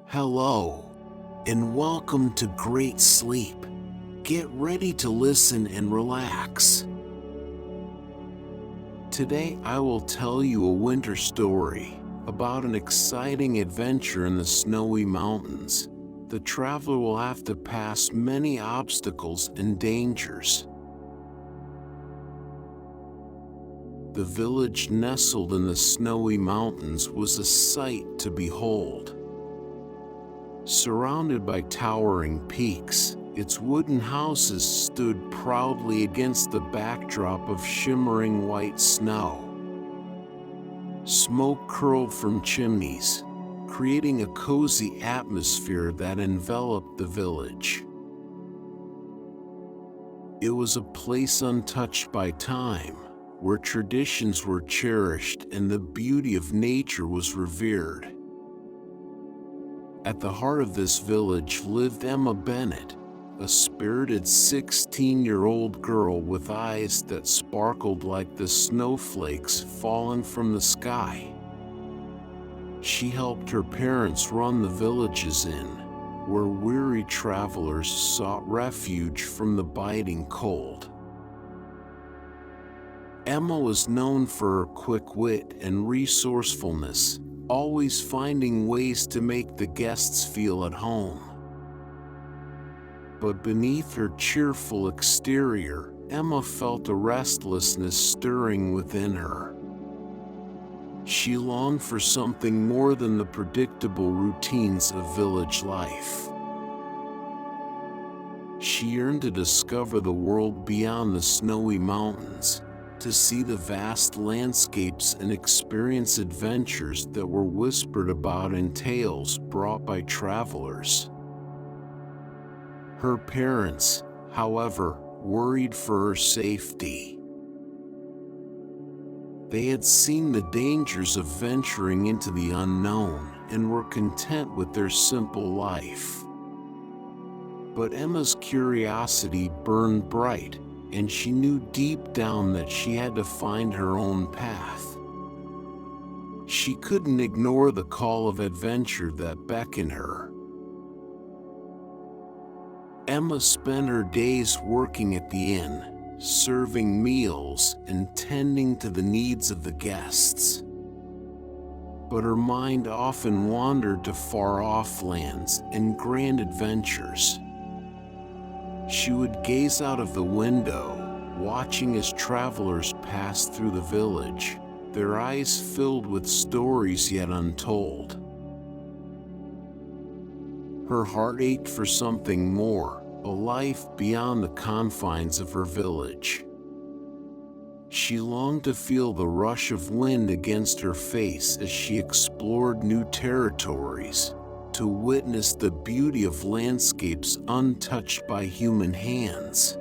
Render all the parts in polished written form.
Hello, and welcome to Great Sleep. Get ready to listen and relax. Today I will tell you a winter story about an exciting adventure in the snowy mountains. The traveler will have to pass many obstacles and dangers. The village nestled in the snowy mountains was a sight to behold. Surrounded by towering peaks, its wooden houses stood proudly against the backdrop of shimmering white snow. Smoke curled from chimneys, creating a cozy atmosphere that enveloped the village. It was a place untouched by time, where traditions were cherished and the beauty of nature was revered. At the heart of this village lived Emma Bennett, a spirited 16-year-old girl with eyes that sparkled like the snowflakes fallen from the sky. She helped her parents run the village's inn, where weary travelers sought refuge from the biting cold. Emma was known for her quick wit and resourcefulness, always finding ways to make the guests feel at home. But beneath her cheerful exterior, Emma felt a restlessness stirring within her. She longed for something more than the predictable routines of village life. She yearned to discover the world beyond the snowy mountains, to see the vast landscapes and experience adventures that were whispered about in tales brought by travelers. Her parents, however, worried for her safety. They had seen the dangers of venturing into the unknown and were content with their simple life. But Emma's curiosity burned bright, and she knew deep down that she had to find her own path. She couldn't ignore the call of adventure that beckoned her. Emma spent her days working at the inn, serving meals and tending to the needs of the guests. But her mind often wandered to far-off lands and grand adventures. She would gaze out of the window, watching as travelers passed through the village, their eyes filled with stories yet untold. Her heart ached for something more, a life beyond the confines of her village. She longed to feel the rush of wind against her face as she explored new territories, to witness the beauty of landscapes untouched by human hands.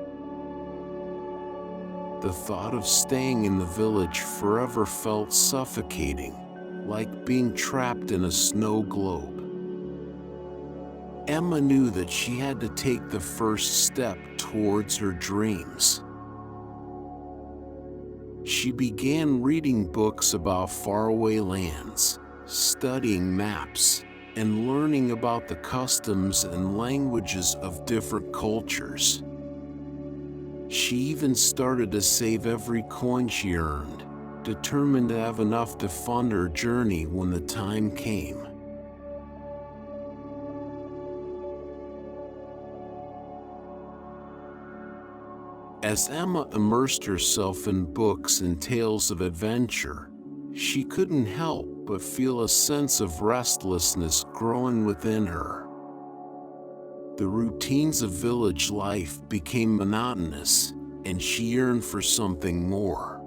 The thought of staying in the village forever felt suffocating, like being trapped in a snow globe. Emma knew that she had to take the first step towards her dreams. She began reading books about faraway lands, studying maps, and learning about the customs and languages of different cultures. She even started to save every coin she earned, determined to have enough to fund her journey when the time came. As Emma immersed herself in books and tales of adventure, she couldn't help but feel a sense of restlessness growing within her. The routines of village life became monotonous, and she yearned for something more.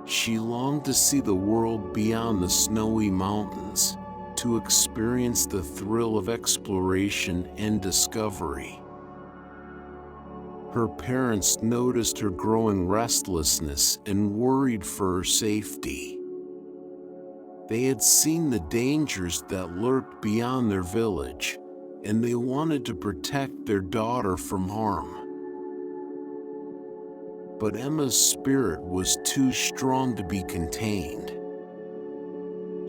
She longed to see the world beyond the snowy mountains, to experience the thrill of exploration and discovery. Her parents noticed her growing restlessness and worried for her safety. They had seen the dangers that lurked beyond their village, and they wanted to protect their daughter from harm. But Emma's spirit was too strong to be contained.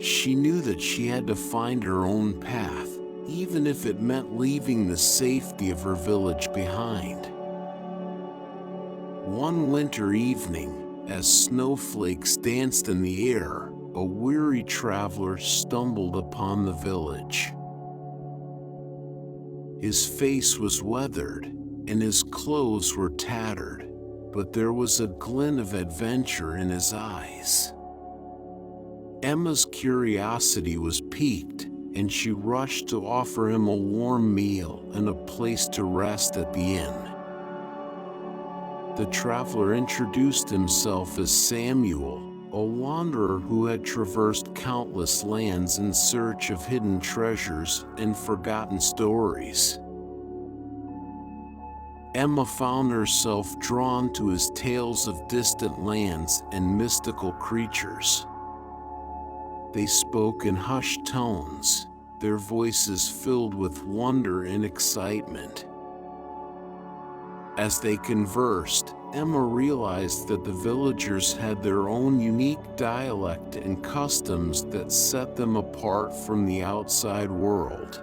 She knew that she had to find her own path, even if it meant leaving the safety of her village behind. One winter evening, as snowflakes danced in the air, a weary traveler stumbled upon the village. His face was weathered, and his clothes were tattered, but there was a glint of adventure in his eyes. Emma's curiosity was piqued, and she rushed to offer him a warm meal and a place to rest at the inn. The traveler introduced himself as Samuel, a wanderer who had traversed countless lands in search of hidden treasures and forgotten stories. Emma found herself drawn to his tales of distant lands and mystical creatures. They spoke in hushed tones, their voices filled with wonder and excitement. As they conversed, Emma realized that the villagers had their own unique dialect and customs that set them apart from the outside world.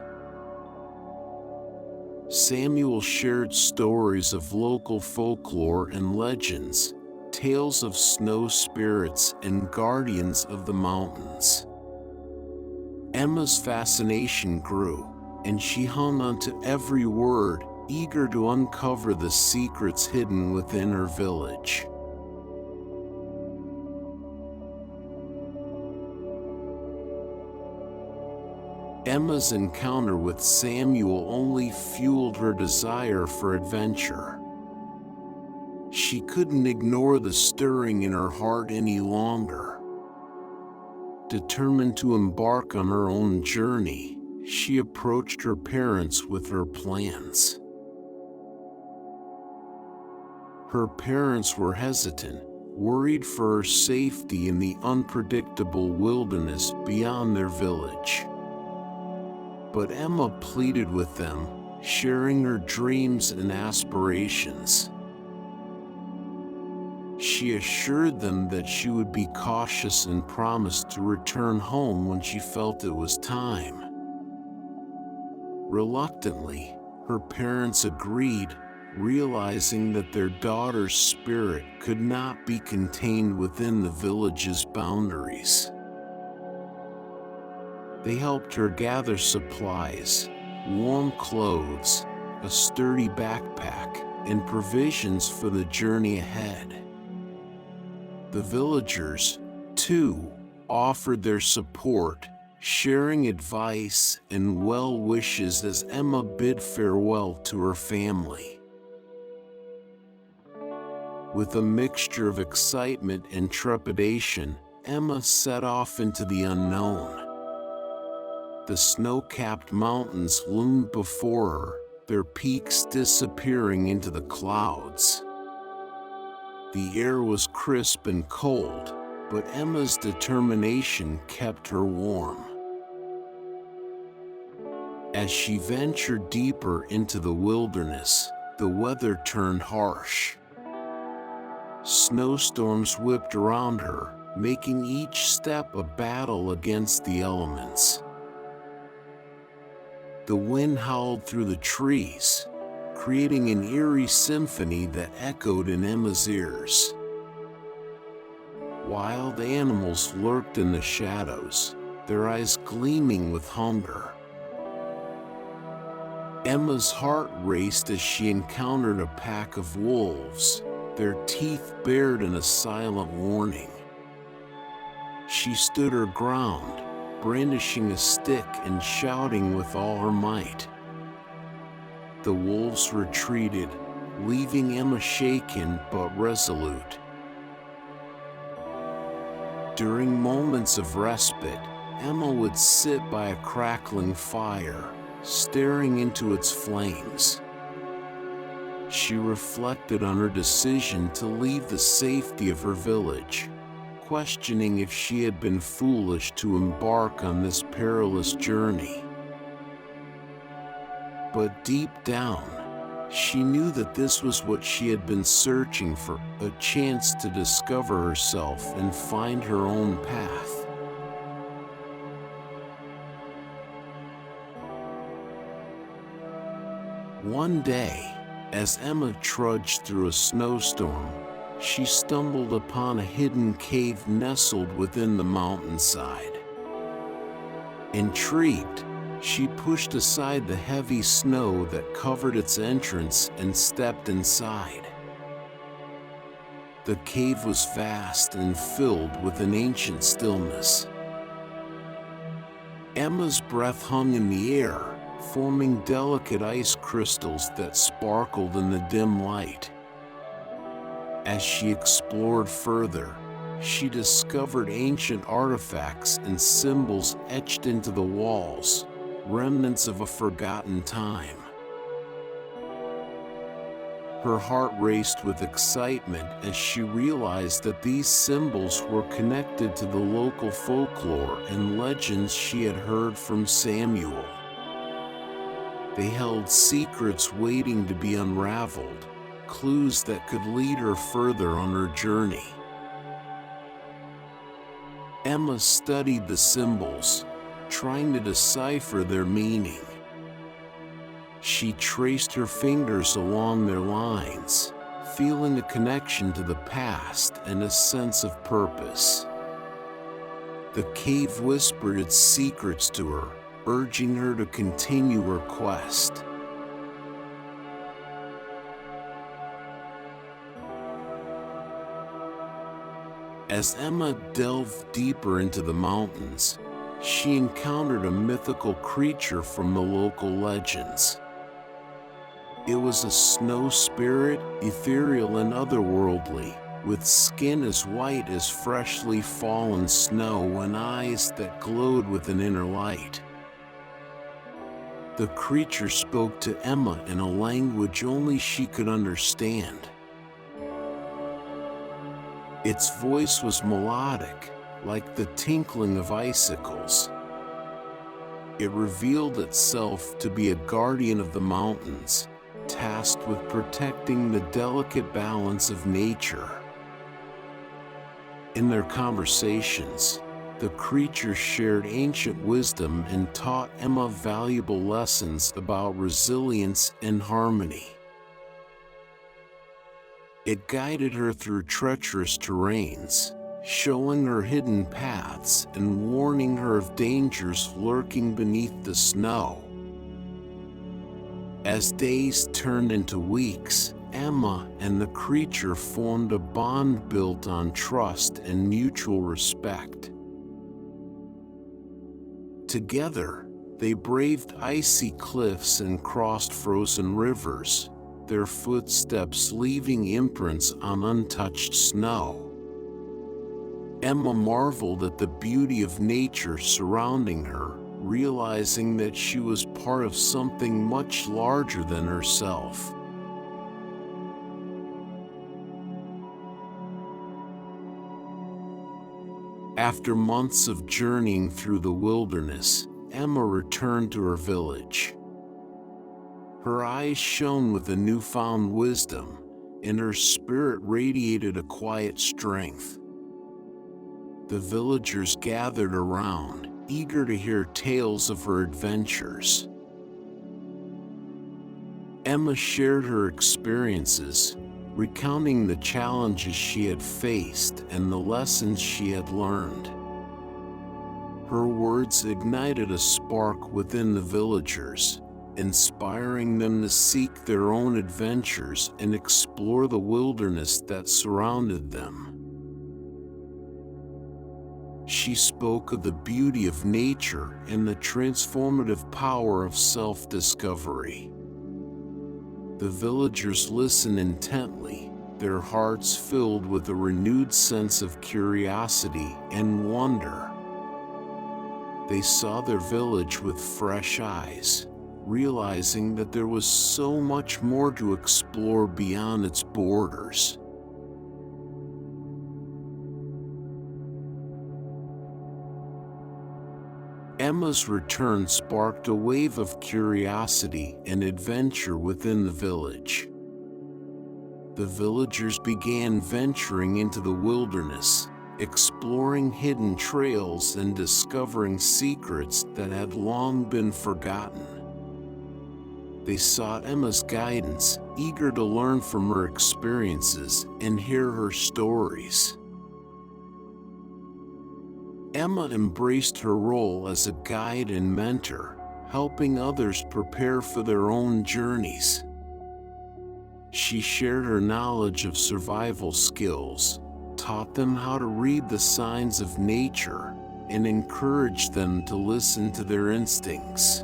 Samuel shared stories of local folklore and legends, tales of snow spirits and guardians of the mountains. Emma's fascination grew, and she hung on to every word, eager to uncover the secrets hidden within her village. Emma's encounter with Samuel only fueled her desire for adventure. She couldn't ignore the stirring in her heart any longer. Determined to embark on her own journey, she approached her parents with her plans. Her parents were hesitant, worried for her safety in the unpredictable wilderness beyond their village. But Emma pleaded with them, sharing her dreams and aspirations. She assured them that she would be cautious and promised to return home when she felt it was time. Reluctantly, her parents agreed, realizing that their daughter's spirit could not be contained within the village's boundaries. They helped her gather supplies, warm clothes, a sturdy backpack, and provisions for the journey ahead. The villagers, too, offered their support, sharing advice and well wishes as Emma bid farewell to her family. With a mixture of excitement and trepidation, Emma set off into the unknown. The snow-capped mountains loomed before her, their peaks disappearing into the clouds. The air was crisp and cold, but Emma's determination kept her warm. As she ventured deeper into the wilderness, the weather turned harsh. Snowstorms whipped around her, making each step a battle against the elements. The wind howled through the trees, creating an eerie symphony that echoed in Emma's ears. Wild animals lurked in the shadows, their eyes gleaming with hunger. Emma's heart raced as she encountered a pack of wolves, their teeth bared in a silent warning. She stood her ground, brandishing a stick and shouting with all her might. The wolves retreated, leaving Emma shaken but resolute. During moments of respite, Emma would sit by a crackling fire, staring into its flames. She reflected on her decision to leave the safety of her village, questioning if she had been foolish to embark on this perilous journey. But deep down, she knew that this was what she had been searching for, a chance to discover herself and find her own path. One day, as Emma trudged through a snowstorm, she stumbled upon a hidden cave nestled within the mountainside. Intrigued, she pushed aside the heavy snow that covered its entrance and stepped inside. The cave was vast and filled with an ancient stillness. Emma's breath hung in the air, forming delicate ice crystals that sparkled in the dim light. As she explored further, she discovered ancient artifacts and symbols etched into the walls, remnants of a forgotten time. Her heart raced with excitement as she realized that these symbols were connected to the local folklore and legends she had heard from Samuel. They held secrets waiting to be unraveled, clues that could lead her further on her journey. Emma studied the symbols, trying to decipher their meaning. She traced her fingers along their lines, feeling a connection to the past and a sense of purpose. The cave whispered its secrets to her, urging her to continue her quest. As Emma delved deeper into the mountains, she encountered a mythical creature from the local legends. It was a snow spirit, ethereal and otherworldly, with skin as white as freshly fallen snow and eyes that glowed with an inner light. The creature spoke to Emma in a language only she could understand. Its voice was melodic, like the tinkling of icicles. It revealed itself to be a guardian of the mountains, tasked with protecting the delicate balance of nature. In their conversations, the creature shared ancient wisdom and taught Emma valuable lessons about resilience and harmony. It guided her through treacherous terrains, showing her hidden paths and warning her of dangers lurking beneath the snow. As days turned into weeks, Emma and the creature formed a bond built on trust and mutual respect. Together, they braved icy cliffs and crossed frozen rivers, their footsteps leaving imprints on untouched snow. Emma marveled at the beauty of nature surrounding her, realizing that she was part of something much larger than herself. After months of journeying through the wilderness, Emma returned to her village. Her eyes shone with a newfound wisdom, and her spirit radiated a quiet strength. The villagers gathered around, eager to hear tales of her adventures. Emma shared her experiences, recounting the challenges she had faced and the lessons she had learned. Her words ignited a spark within the villagers, inspiring them to seek their own adventures and explore the wilderness that surrounded them. She spoke of the beauty of nature and the transformative power of self-discovery. The villagers listened intently, their hearts filled with a renewed sense of curiosity and wonder. They saw their village with fresh eyes, realizing that there was so much more to explore beyond its borders. Emma's return sparked a wave of curiosity and adventure within the village. The villagers began venturing into the wilderness, exploring hidden trails and discovering secrets that had long been forgotten. They sought Emma's guidance, eager to learn from her experiences and hear her stories. Emma embraced her role as a guide and mentor, helping others prepare for their own journeys. She shared her knowledge of survival skills, taught them how to read the signs of nature, and encouraged them to listen to their instincts.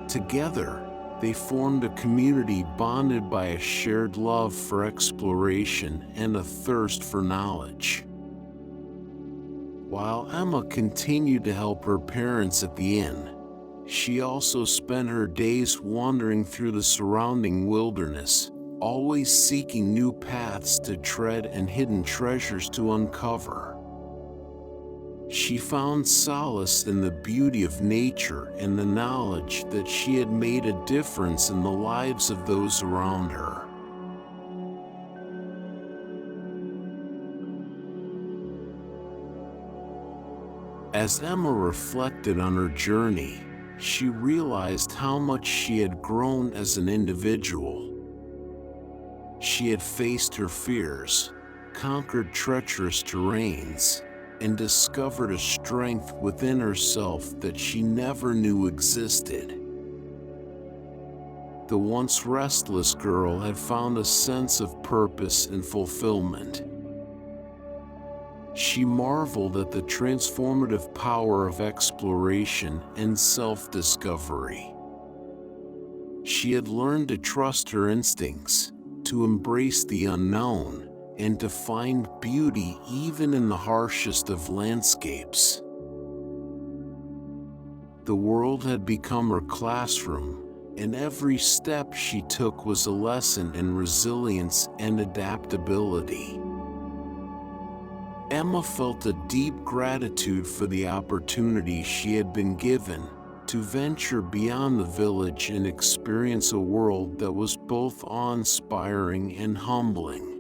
Together, they formed a community bonded by a shared love for exploration and a thirst for knowledge. While Emma continued to help her parents at the inn, she also spent her days wandering through the surrounding wilderness, always seeking new paths to tread and hidden treasures to uncover. She found solace in the beauty of nature and the knowledge that she had made a difference in the lives of those around her. As Emma reflected on her journey, she realized how much she had grown as an individual. She had faced her fears, conquered treacherous terrains, and discovered a strength within herself that she never knew existed. The once restless girl had found a sense of purpose and fulfillment. She marveled at the transformative power of exploration and self-discovery. She had learned to trust her instincts, to embrace the unknown, and to find beauty even in the harshest of landscapes. The world had become her classroom, and every step she took was a lesson in resilience and adaptability. Emma felt a deep gratitude for the opportunity she had been given to venture beyond the village and experience a world that was both awe-inspiring and humbling.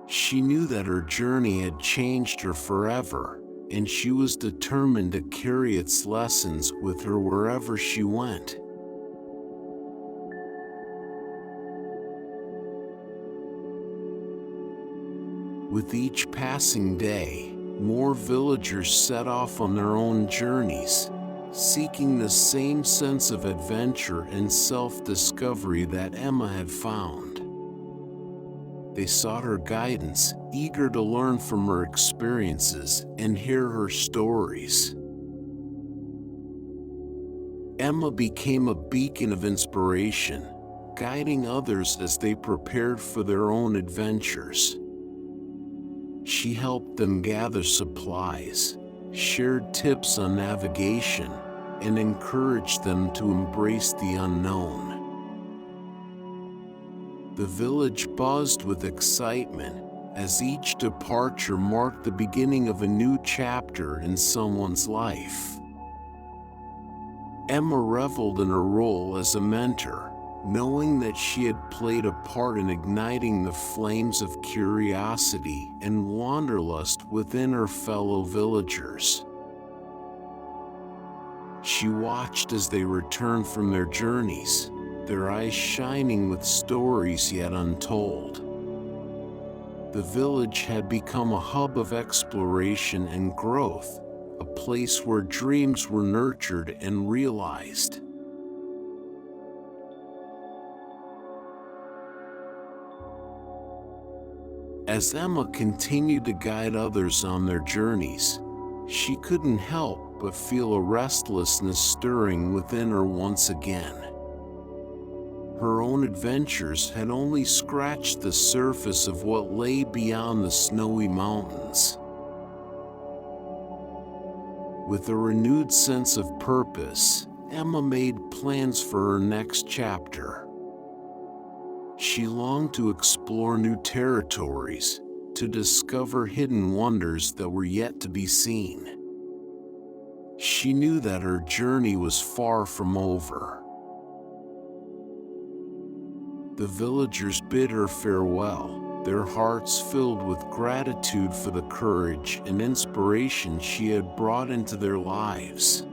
She knew that her journey had changed her forever, and she was determined to carry its lessons with her wherever she went. With each passing day, more villagers set off on their own journeys, seeking the same sense of adventure and self-discovery that Emma had found. They sought her guidance, eager to learn from her experiences and hear her stories. Emma became a beacon of inspiration, guiding others as they prepared for their own adventures. She helped them gather supplies, shared tips on navigation, and encouraged them to embrace the unknown. The village buzzed with excitement as each departure marked the beginning of a new chapter in someone's life. Emma reveled in her role as a mentor, knowing that she had played a part in igniting the flames of curiosity and wanderlust within her fellow villagers. She watched as they returned from their journeys, their eyes shining with stories yet untold. The village had become a hub of exploration and growth, a place where dreams were nurtured and realized. As Emma continued to guide others on their journeys, she couldn't help but feel a restlessness stirring within her once again. Her own adventures had only scratched the surface of what lay beyond the snowy mountains. With a renewed sense of purpose, Emma made plans for her next chapter. She longed to explore new territories, to discover hidden wonders that were yet to be seen. She knew that her journey was far from over. The villagers bid her farewell, their hearts filled with gratitude for the courage and inspiration she had brought into their lives.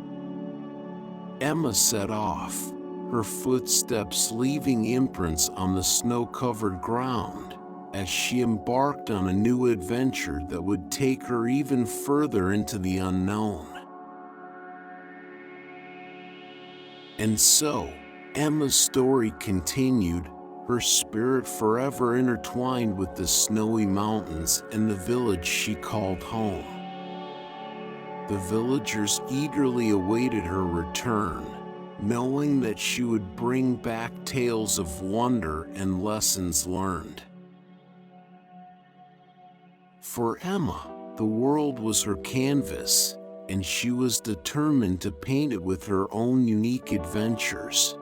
Emma set off, her footsteps leaving imprints on the snow-covered ground, as she embarked on a new adventure that would take her even further into the unknown. And so, Emma's story continued, her spirit forever intertwined with the snowy mountains and the village she called home. The villagers eagerly awaited her return, knowing that she would bring back tales of wonder and lessons learned. For Emma, the world was her canvas, and she was determined to paint it with her own unique adventures.